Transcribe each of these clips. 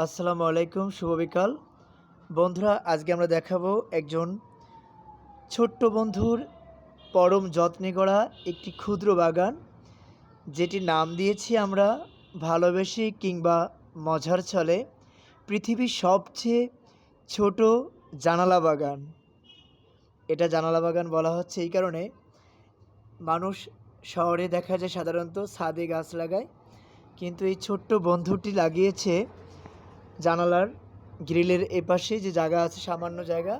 আসসালামু আলাইকুম, শুভ বিকাল। বন্ধুরা, আজকে আমরা দেখাবো একজন ছোট্ট বন্ধুর পরম যত্নে গড়া একটি ক্ষুদ্র বাগান, যেটির নাম দিয়েছি আমরা ভালোবেসে কিংবা মজার ছলে পৃথিবীর সবচেয়ে ছোট জানালা বাগান। এটা জানালা বাগান বলা হচ্ছে এই কারণে, মানুষ শহরে দেখা যায় সাধারণত ছাদে গাছ লাগায়, কিন্তু এই ছোট্ট বন্ধুটি লাগিয়েছে জানালার গ্রিলের এপাশে যে জায়গা আছে, সামান্য জায়গা,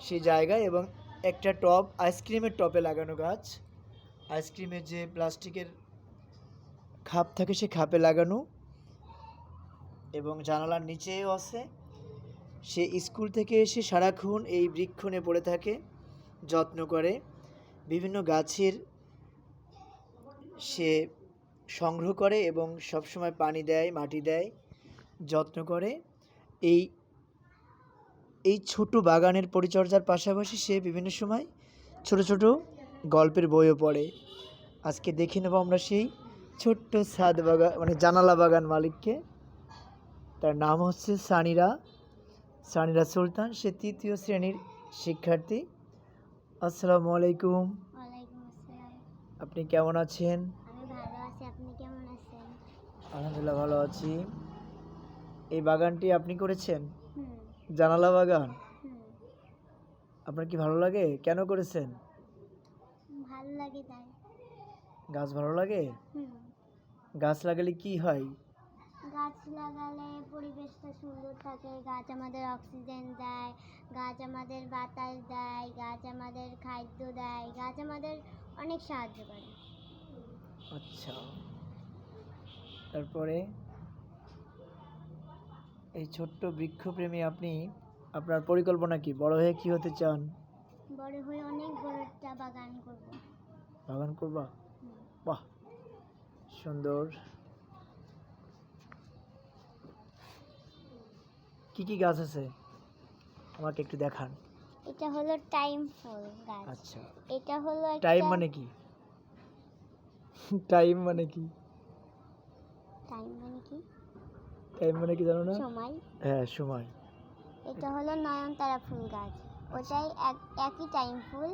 সেই জায়গায়, এবং একটা টব, আইসক্রিমের টবে লাগানো গাছ। আইসক্রিমের যে প্লাস্টিকের খাপ থাকে সে খাপে লাগানো, এবং জানালার নিচেও আছে। সে স্কুল থেকে এসে সারাক্ষণ এই বৃক্ষণে পড়ে থাকে, যত্ন করে, বিভিন্ন গাছের সে সংগ্রহ করে এবং সবসময় পানি দেয়, মাটি দেয়, যত্ন করে। এই এই ছোট বাগানের পরিচর্যার পাশাপাশি সে বিভিন্ন সময় ছোট ছোট গল্পের বইও পড়ে। আজকে দেখে নেব আমরা সেই ছোট্ট ছাদ বাগান জানালা বাগান মালিককে। তার নাম হচ্ছে সানিরা সুলতান। সে ৩য় শ্রেণীর শিক্ষার্থী। আসসালামু আলাইকুম। ওয়ালাইকুম আসসালাম। আপনি কেমন আছেন? আমি ভালো আছি। আপনি কেমন আছেন? আলহামদুলিল্লাহ ভালো আছি। এই বাগানটি আপনি করেছেন? হুম। জানালা বাগান হুম। আপনার কি ভালো লাগে? কেন করেছেন? ভালো লাগে তাই। গাছ ভালো লাগে? হুম। গাছ লাগালে কি হয়? গাছ লাগালে পরিবেশটা সুন্দর থাকে। গাছ আমাদের অক্সিজেন দেয়, গাছ আমাদের বাতাস দেয়, গাছ আমাদের খাদ্য দেয়, গাছ আমাদের অনেক সাহায্য করে। আচ্ছা, তারপরে এই ছোট্ট বৃক্ষপ্রেমী আপনি, আপনার পরিকল্পনা কি? বড় হয়ে কি হতে চান? বড় হয়ে অনেক বড় একটা বাগান করব। বাগান করবা? হুম। বাহ, সুন্দর। কি কি গাছ আছে আমাকে একটু দেখান। এটা হলো টাইম ফুল গাছ। আচ্ছা, এটা হলো টাইম একটা মানে কি? টাইম মানে কি? টাইম মানে কি? টাইম মানে কি জানো না? সময়। হ্যাঁ, সময়। এটা হলো নয়নতারা ফুল গাছ, ওটাই একই টাইম ফুল।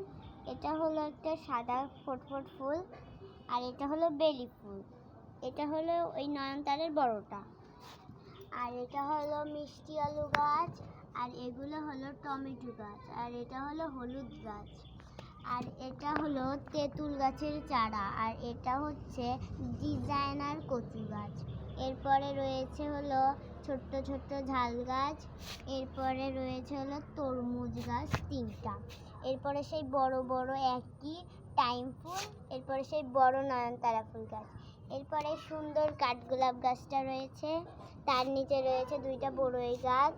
এটা হলো একটা সাদা ফটফট ফুল, আর এটা হলো বেলি ফুল। এটা হলো ওই নয়নতারার বড়টা। আর এটা হলো মিষ্টি আলু গাছ, আর এগুলো হলো টমেটো গাছ, আর এটা হলো হলুদ গাছ, আর এটা হলো তেঁতুল গাছের চারা, আর এটা হচ্ছে ডিজাইনার কচু গাছ। এরপরে রয়েছে হলো ছোট্ট ছোট্ট ঝাল গাছ। এরপরে রয়েছে হলো তরমুজ গাছ 3টা। এরপরে সেই বড় বড় একই টাইম ফুল। এরপরে সেই বড় নয়নতারা ফুল গাছ। এরপরে সুন্দর কাঠগোলাপ গাছটা রয়েছে, তার নিচে রয়েছে 2টা বড়ই গাছ।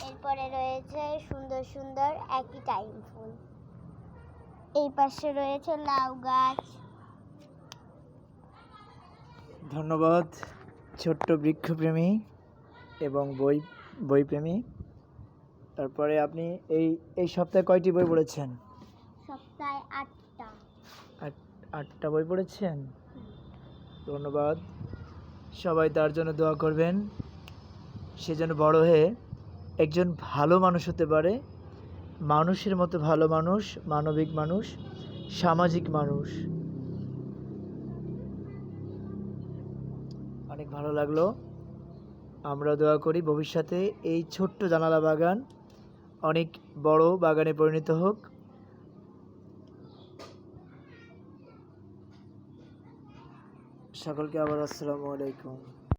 এরপরে রয়েছে সুন্দর সুন্দর একই টাইম ফুল। এই পাশে রয়েছে লাউ গাছ। ধন্যবাদ ছোট্ট বৃক্ষপ্রেমী এবং বইপ্রেমী। তারপরে আপনি এই সপ্তাহে কয়টি বই পড়েছেন? সপ্তাহে 8টা। 8টা বই পড়েছেন? ধন্যবাদ। সবাই তার জন্য দোয়া করবেন, সে যেন বড় হয়ে একজন ভালো মানুষ হতে পারে, মানুষের মতো ভালো মানুষ, মানবিক মানুষ, সামাজিক মানুষ। অনেক ভালো লাগলো। আমরা দোয়া করি ভবিষ্যতে এই ছোট্ট জানালা বাগান অনেক বড় বাগানে পরিণত হোক। সকলকে আবার আসসালামু আলাইকুম।